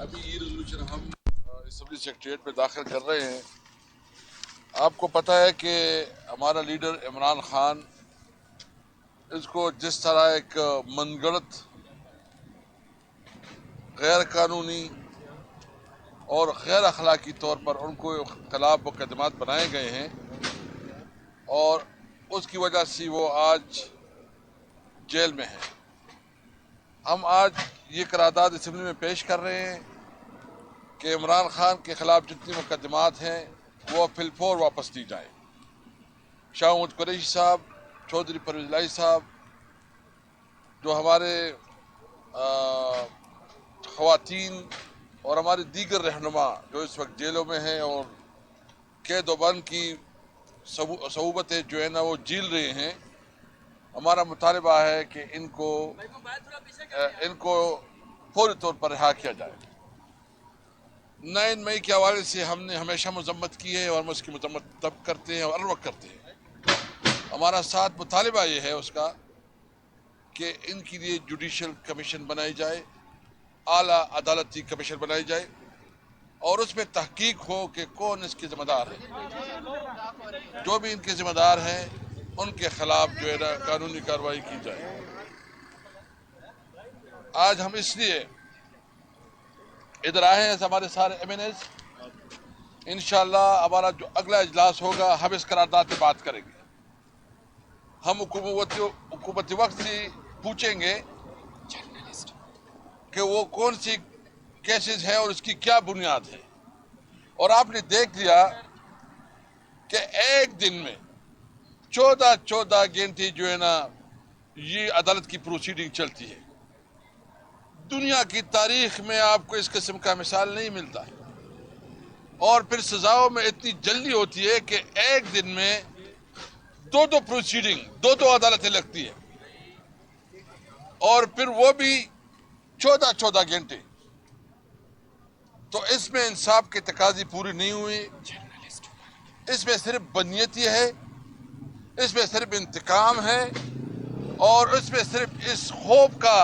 ابھی یہ ریزولوشن ہم اسمبلی سیکریٹریٹ میں داخل کر رہے ہیں. آپ کو پتہ ہے کہ ہمارا لیڈر عمران خان اس کو جس طرح ایک من گھڑت غیر قانونی اور غیر اخلاقی طور پر ان کو خلاف مقدمات بنائے گئے ہیں اور اس کی وجہ سے وہ آج جیل میں ہیں. ہم آج یہ قرارداد اسمبلی میں پیش کر رہے ہیں کہ عمران خان کے خلاف جتنی مقدمات ہیں وہ فل فور واپس لی جائیں. شاہ محمود قریشی صاحب، چودھری پرویز الہی صاحب، جو ہمارے خواتین اور ہمارے دیگر رہنما جو اس وقت جیلوں میں ہیں اور قید و بند کی صعوبتیں جو ہے نا وہ جھیل رہے ہیں، ہمارا مطالبہ ہے کہ ان کو فوری طور پر رہا کیا جائے. 9 مئی کے حوالے سے ہم نے ہمیشہ مذمت کی ہے اور ہم اس کی مذمت تب کرتے ہیں اور ہر وقت کرتے ہیں. ہمارا ساتھ مطالبہ یہ ہے اس کا کہ ان کے لیے جوڈیشل کمیشن بنائی جائے، اعلیٰ عدالتی کمیشن بنائی جائے اور اس میں تحقیق ہو کہ کون اس کے ذمہ دار ہے. جو بھی ان کے ذمہ دار ہیں ان کے خلاف جو ہے نا قانونی کارروائی کی جائے. آج ہم اس لیے ادھر آئے ہیں، ہمارے سارے ایم این ایز. انشاءاللہ ہمارا جو اگلا اجلاس ہوگا ہم اس قرارداد پہ بات کریں گے. ہم حکومتی وقت سے پوچھیں گے کہ وہ کون سی کیسز ہے اور اس کی کیا بنیاد ہے. اور آپ نے دیکھ لیا کہ ایک دن میں 14 گھنٹے جو ہے نا یہ عدالت کی پروسیڈنگ چلتی ہے. دنیا کی تاریخ میں آپ کو اس قسم کا مثال نہیں ملتا. اور پھر سزاؤں میں اتنی جلدی ہوتی ہے کہ ایک دن میں دو پروسیڈنگ، دو عدالتیں لگتی ہیں اور پھر وہ بھی 14 گھنٹے. تو اس میں انصاف کے تقاضے پوری نہیں ہوئی. اس میں صرف بدنیتی ہے، اس میں صرف انتقام ہے اور اس میں صرف اس خوف کا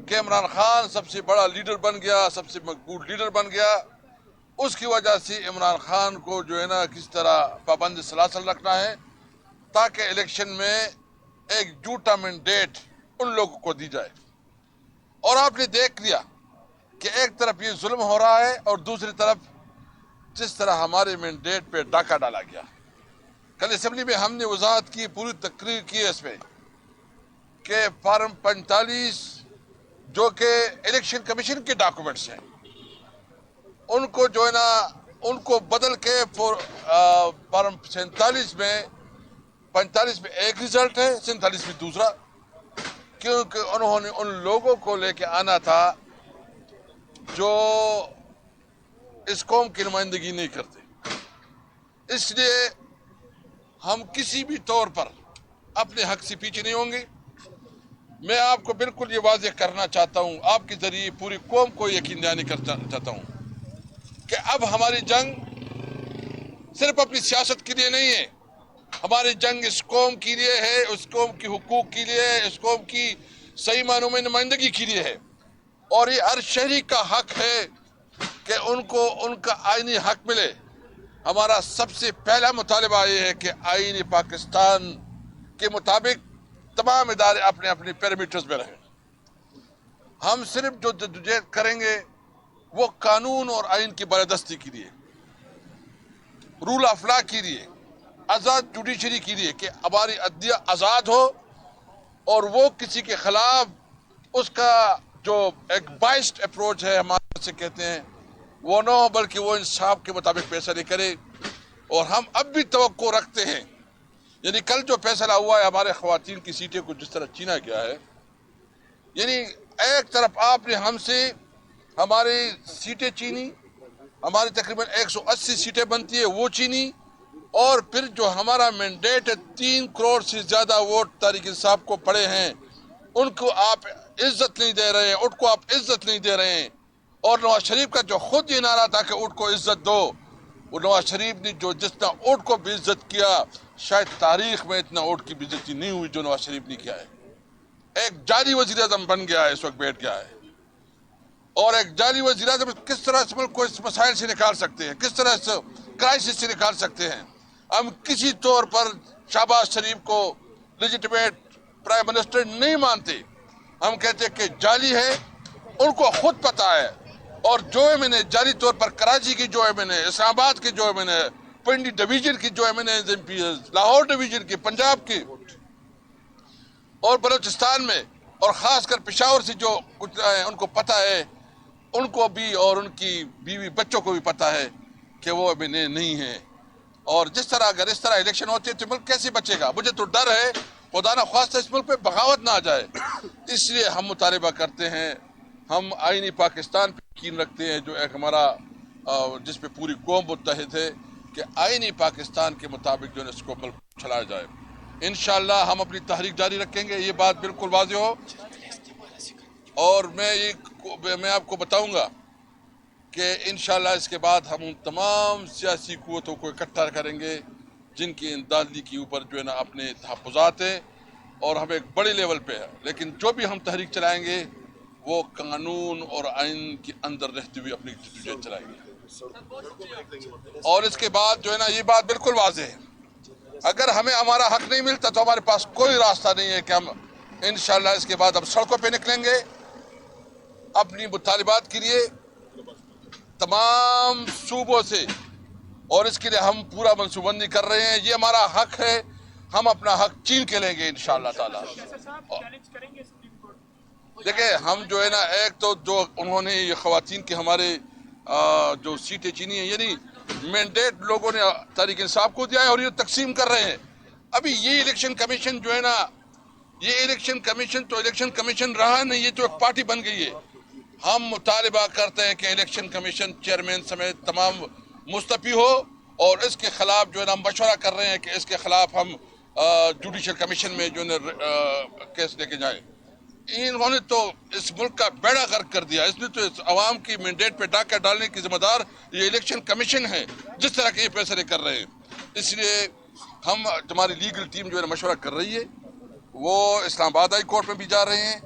کہ عمران خان سب سے بڑا لیڈر بن گیا، سب سے مقبول لیڈر بن گیا، اس کی وجہ سے عمران خان کو جو ہے نا کس طرح پابند سلاسل رکھنا ہے تاکہ الیکشن میں ایک جھوٹا مینڈیٹ ان لوگوں کو دی جائے. اور آپ نے دیکھ لیا کہ ایک طرف یہ ظلم ہو رہا ہے اور دوسری طرف جس طرح ہمارے مینڈیٹ پہ ڈاکہ ڈالا گیا. کل اسمبلی میں ہم نے وضاحت کی، پوری تقریر کی اس میں کہ فارم 45 جو کہ الیکشن کمیشن کے ڈاکومنٹس ہیں ان کو جو ہے نا ان کو بدل کے فارم 47 میں 45 میں ایک رزلٹ ہے، 47 میں دوسرا، کیونکہ انہوں نے ان لوگوں کو لے کے آنا تھا جو اس قوم کی نمائندگی نہیں کرتے. اس لیے ہم کسی بھی طور پر اپنے حق سے پیچھے نہیں ہوں گے. میں آپ کو بالکل یہ واضح کرنا چاہتا ہوں، آپ کے ذریعے پوری قوم کو یقین دہانی کرنا چاہتا ہوں کہ اب ہماری جنگ صرف اپنی سیاست کے لیے نہیں ہے. ہماری جنگ اس قوم کے لیے ہے، اس قوم کے حقوق کے لیے ہے، اس قوم کی صحیح معنوں میں نمائندگی کے لیے ہے. اور یہ ہر شہری کا حق ہے کہ ان کو ان کا آئینی حق ملے. ہمارا سب سے پہلا مطالبہ یہ ہے کہ آئین پاکستان کے مطابق تمام ادارے اپنے اپنے پیرامیٹرز میں رہیں. ہم صرف جو جدوجہد کریں گے وہ قانون اور آئین کی بالادستی کے لیے، رول آف لا کے لیے، آزاد جوڈیشری کے لیے کہ ہماری عدلیہ آزاد ہو اور وہ کسی کے خلاف اس کا جو ایک بائسڈ اپروچ ہے ہمارے سے کہتے ہیں وہ نہ ہو، بلکہ وہ انصاف کے مطابق فیصلے کرے. اور ہم اب بھی توقع رکھتے ہیں، یعنی کل جو فیصلہ ہوا ہے ہمارے خواتین کی سیٹیں کو جس طرح چھینا گیا ہے، یعنی ایک طرف آپ نے ہم سے ہماری سیٹیں چھینی، ہماری تقریباً 180 سیٹیں بنتی ہے وہ چھینی، اور پھر جو ہمارا مینڈیٹ ہے 3 کروڑ سے زیادہ ووٹ تحریک انصاف کو پڑے ہیں ان کو آپ عزت نہیں دے رہے ہیں، ان کو آپ عزت نہیں دے رہے ہیں. اور نواز شریف کا جو خود یہ نعرہ تھا کہ اونٹ کو عزت دو، وہ نواز شریف نے جو جتنا اونٹ کو بھی عزت کیا شاید تاریخ میں اتنا اونٹ کی بھی عزتی نہیں ہوئی جو نواز شریف نے کیا ہے. ایک جعلی وزیر اعظم بن گیا ہے، اس وقت بیٹھ گیا ہے، اور ایک جعلی وزیر اعظم کس طرح اس ملک کو اس مسائل سے نکال سکتے ہیں، کس طرح اس کرائسس سے نکال سکتے ہیں. ہم کسی طور پر شہباز شریف کو لیجیٹمیٹ پرائم منسٹر نہیں مانتے. ہم کہتے ہیں کہ جعلی ہے، ان کو خود پتا ہے. اور جو ایم نے جعلی طور پر کراچی کی جو ایم نے، اسلام آباد کی جو ایم نے، پنڈی ڈویژن کی جو ایم نے، لاہور ڈویژن کی، پنجاب کی اور بلوچستان میں، اور خاص کر پشاور سے جو گزرا ہے، ان کو پتا ہے، ان کو بھی اور ان کی بیوی بچوں کو بھی پتا ہے کہ وہ ایم نہیں ہے. اور جس طرح اگر اس طرح الیکشن ہوتے تو ملک کیسے بچے گا؟ مجھے تو ڈر ہے خدا نہ خواستہ اس ملک پہ بغاوت نہ آ جائے. اس لیے ہم مطالبہ کرتے ہیں، ہم آئینی پاکستان پہ یقین رکھتے ہیں، جو ایک ہمارا جس پہ پوری قوم متحد ہے کہ آئینی پاکستان کے مطابق جو ہے اس کو ملک چلایا جائے. انشاءاللہ ہم اپنی تحریک جاری رکھیں گے، یہ بات بالکل واضح ہو. اور میں آپ کو بتاؤں گا کہ انشاءاللہ اس کے بعد ہم ان تمام سیاسی قوتوں کو اکٹھا کریں گے جن کی اندازی کے اوپر جو ہے نا اپنے تحفظات ہیں، اور ہم ایک بڑے لیول پہ ہے. لیکن جو بھی ہم تحریک چلائیں گے وہ قانون اور آئین کے اندر رہتے ہوئے اپنی جدوجہد چلائیں گے. اور اس کے بعد جو ہے نا یہ بات بالکل واضح ہے، اگر ہمیں ہمارا حق نہیں ملتا تو ہمارے پاس کوئی راستہ نہیں ہے کہ ہم انشاءاللہ اس کے بعد اب سڑکوں پہ نکلیں گے اپنی مطالبات کے لیے تمام صوبوں سے. اور اس کے لیے ہم پورا منصوبہ بندی کر رہے ہیں، یہ ہمارا حق ہے، ہم اپنا حق چھین کے لیں گے انشاءاللہ تعالی. دیکھیں ہم جو ہے نا ایک تو جو انہوں نے یہ خواتین کے ہمارے جو سیٹیں چینی ہیں، یعنی مینڈیٹ لوگوں نے تحریک انصاف کو دیا ہے اور یہ تقسیم کر رہے ہیں. ابھی یہ الیکشن کمیشن جو ہے نا، یہ الیکشن کمیشن تو الیکشن کمیشن رہا نہیں، یہ تو ایک پارٹی بن گئی ہے. ہم مطالبہ کرتے ہیں کہ الیکشن کمیشن چیئرمین سمیت تمام مستعفی ہو، اور اس کے خلاف جو ہے نا ہم مشورہ کر رہے ہیں کہ اس کے خلاف ہم جوڈیشل کمیشن میں جو ہے نا کیس لے کے جائیں. انہوں نے تو اس ملک کا بیڑا غرق کر دیا، اس نے تو اس عوام کی مینڈیٹ پہ ڈاکہ ڈالنے کی ذمہ دار یہ الیکشن کمیشن ہے جس طرح کے یہ فیصلے کر رہے ہیں. اس لیے ہم ہماری لیگل ٹیم جو ہے نا مشورہ کر رہی ہے، وہ اسلام آباد ہائی کورٹ میں بھی جا رہے ہیں،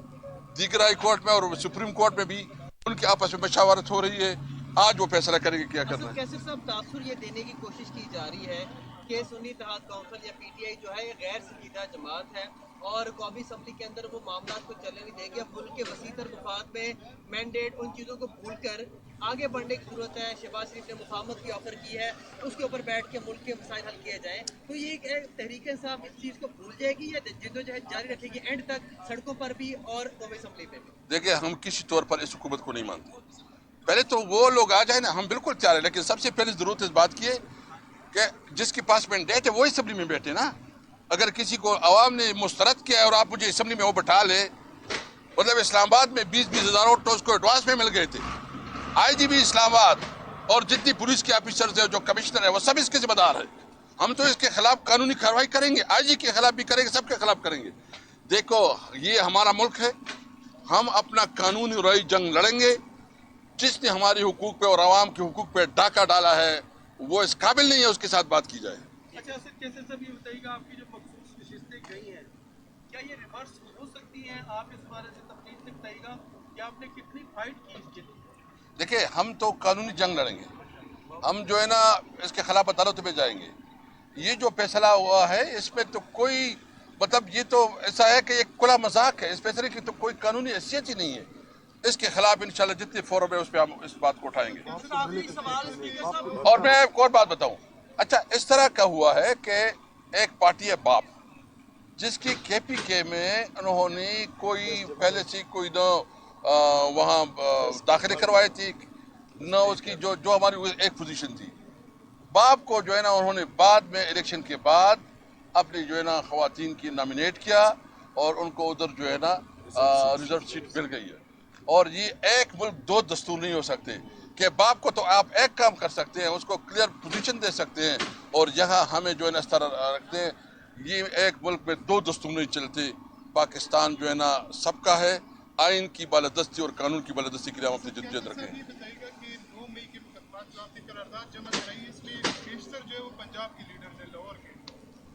دیگر ہائی کورٹ میں اور سپریم کورٹ میں بھی ان کی آپس میں مشاورت ہو رہی ہے. آج وہ فیصلہ کریں گے کیا کرنا ہے. کیسر صاحب، تاثر یہ دینے کی کوشش کی جا رہی ہے کہ سنی اتحاد کونسل یا پی ٹی آئی جو ہے یہ غیر سنجیدہ جماعت ہے اور قومی اسمبلی کے اندر وہ معاملات کو چلنے نہیں دے گی. اب ملک کے وسیع تر مفاد میں مینڈیٹ ان چیزوں کو بھول کر آگے بڑھنے کی ضرورت ہے. شہباز شریف نے مفاہمت کی آفر کی ہے، اس کے اوپر بیٹھ کے ملک کے مسائل حل کیے جائیں. تو یہ تحریک انصاف اس چیز کو بھول جائے گی یا جدوجہد جاری رکھے گی اینڈ تک، سڑکوں پر بھی اور قومی اسمبلی پہ بھی؟ دیکھیں ہم کسی طور پر اس حکومت کو نہیں مانتے. پہلے تو وہ لوگ آ جائیں نا، ہم بالکل تیار ہیں، لیکن سب سے پہلے ضرورت اس بات کی ہے کہ جس کے پاس مینڈیٹ ہے وہ اسمبلی میں بیٹھے نا. اگر کسی کو عوام نے مسترد کیا ہے اور آپ مجھے اسمبلی میں وہ بٹھا لے، مطلب اسلام آباد میں 20-20 ہزار ووٹ تو اس کو ایڈوانس میں مل گئے تھے. آئی جی بھی اسلام آباد اور جتنی پولیس کے آفیسرز ہیں، جو کمشنر ہے، وہ سب اس کے ذمہ دار ہیں. ہم تو اس کے خلاف قانونی کارروائی کریں گے، آئی جی کے خلاف بھی کریں گے، سب کے خلاف کریں گے. دیکھو یہ ہمارا ملک ہے، ہم اپنا قانونی رائی جنگ لڑیں گے. جس نے ہماری حقوق پہ اور عوام کے حقوق پہ ڈاکہ ڈالا ہے وہ اس قابل نہیں ہے اس کے ساتھ بات کی جائے. اچھا سر، کیسے سب یہ بتائیے گا، آپ کی جو مخصوص نشستیں گئی ہیں کیا یہ ریورس ہو سکتی ہیں؟ آپ اس بارے سے تفصیل سے بتائیے گا کہ آپ نے کتنی فائٹ کی اس کے لیے؟ دیکھیں ہم تو قانونی جنگ لڑیں گے، ہم جو ہے نا اس کے خلاف عدالت میں جائیں گے. یہ جو فیصلہ ہوا ہے اس میں تو کوئی مطلب یہ تو ایسا ہے کہ ایک کھلا مذاق ہے، اس فیصلے کی تو کوئی قانونی حیثیت ہی نہیں ہے. اس کے خلاف انشاءاللہ جتنے فورم ہے اس پہ ہم اس بات کو اٹھائیں گے. اور میں ایک اور بات بتاؤں، اچھا اس طرح کا ہوا ہے کہ ایک پارٹی ہے باپ، جس کی کے پی کے میں انہوں نے کوئی پہلے سے کوئی نہ وہاں داخلے کروائے تھی، نہ اس کی جو ہماری ایک پوزیشن تھی. باپ کو جو ہے نا انہوں نے بعد میں الیکشن کے بعد اپنی جو ہے نا خواتین کی نامینیٹ کیا اور ان کو ادھر جو ہے نا ریزرو سیٹ مل گئی ہے. اور یہ ایک ملک دو دستور نہیں ہو سکتے کہ باپ کو تو آپ ایک کام کر سکتے ہیں، اس کو کلیئر پوزیشن دے سکتے ہیں، اور یہاں ہمیں جو ہے نا اس طرح رکھتے ہیں. یہ ایک ملک میں دو دستور نہیں چلتے. پاکستان جو ہے نا سب کا ہے، آئین کی بالادستی اور قانون کی بالادستی کے لیے ہم اپنی جدوجہد رکھیں. یہ بتائیے گا کہ 9 مئی کے مقدمات جو آپ نے قرارداد جمع کرائی، اس میں بیشتر جو ہے وہ پنجاب کے لیڈرز ہیں، لاہور کے.